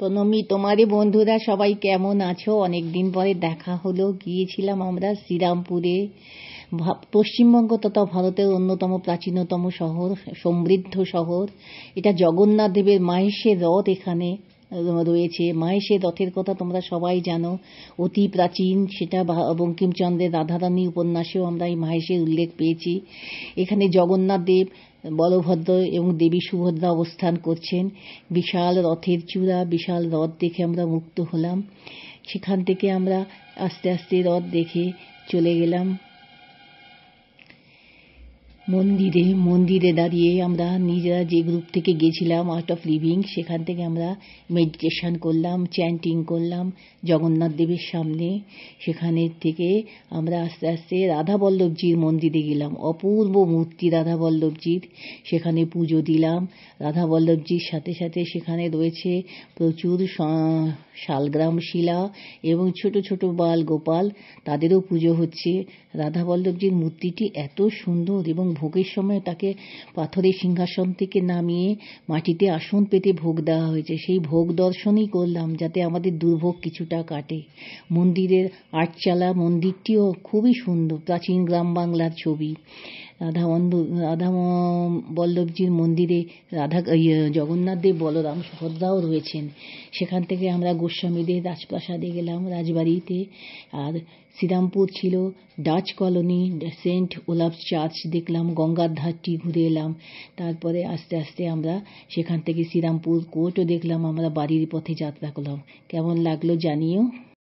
প্রণমী তোমারে বন্ধুরা, সবাই কেমন আছো? অনেকদিন পরে দেখা হলো। গিয়েছিলাম আমরা শ্রীরামপুরে, পশ্চিমবঙ্গ তথা ভারতের অন্যতম প্রাচীনতম শহর, সমৃদ্ধ শহর। এটা জগন্নাথ দেবের মাহেশের রথ এখানে রয়েছে। মাহেশের রথের কথা তোমরা সবাই জানো, অতি প্রাচীন। সেটা বঙ্কিমচন্দ্রের রাধারানী উপন্যাসেও আমরা এই মাহেশের উল্লেখ পেয়েছি। এখানে জগন্নাথ দেব, বলভদ্র এবং দেবী সুভদ্রা অবস্থান করছেন। বিশাল রথের চূড়া, বিশাল রথ দেখে আমরা মুগ্ধ হলাম। সেখান থেকে আমরা আস্তে আস্তে রথ দেখে চলে গেলাম মন্দিরে দাঁড়িয়ে আমরা নিজেরা যে গ্রুপ থেকে গেছিলাম আর্ট অফ লিভিং, সেখান থেকে আমরা মেডিটেশন করলাম, চ্যান্টিং করলাম জগন্নাথ দেবের সামনে। সেখানে থেকে আমরা আস্তে আস্তে রাধাবল্লভজির মন্দিরে গেলাম। অপূর্ব মূর্তি রাধাবল্লভজির, সেখানে পুজো দিলাম। রাধাবল্লভজির সাথে সাথে সেখানে রয়েছে প্রচুর শালগ্রাম শিলা এবং ছোট ছোট বাল গোপাল, তাদেরও পুজো হচ্ছে। রাধাবল্লভজির মূর্তিটি এত সুন্দর এবং ভোগের সময় তাকে পাথরের সিংহাসন থেকে নামিয়ে মাটিতে আসন পেতে ভোগ দেওয়া হয়েছে। সেই ভোগ দর্শনই করলাম যাতে আমাদের দুর্ভোগ কিছুটা কাটে। মন্দিরের আটচালা মন্দিরটিও খুবই সুন্দর, প্রাচীন গ্রাম বাংলার ছবি। রাধা বল্লভজির মন্দিরে জগন্নাথ দেব, বলরাম, সুভদ্রাও রয়েছেন। সেখান থেকে আমরা গোস্বামীদের রাজপ্রাসাদে গেলাম, রাজবাড়িতে। আর শ্রীরামপুর ছিল Dutch colony, Saint Olaf church দেখলাম, গঙ্গার ধারটি ঘুরে এলাম। তারপরে আস্তে আস্তে আমরা সেখান থেকে শ্রীরামপুর কোর্টও দেখলাম। আমরা বাড়ির পথে যাত্রা করলাম। কেমন লাগলো জানিও।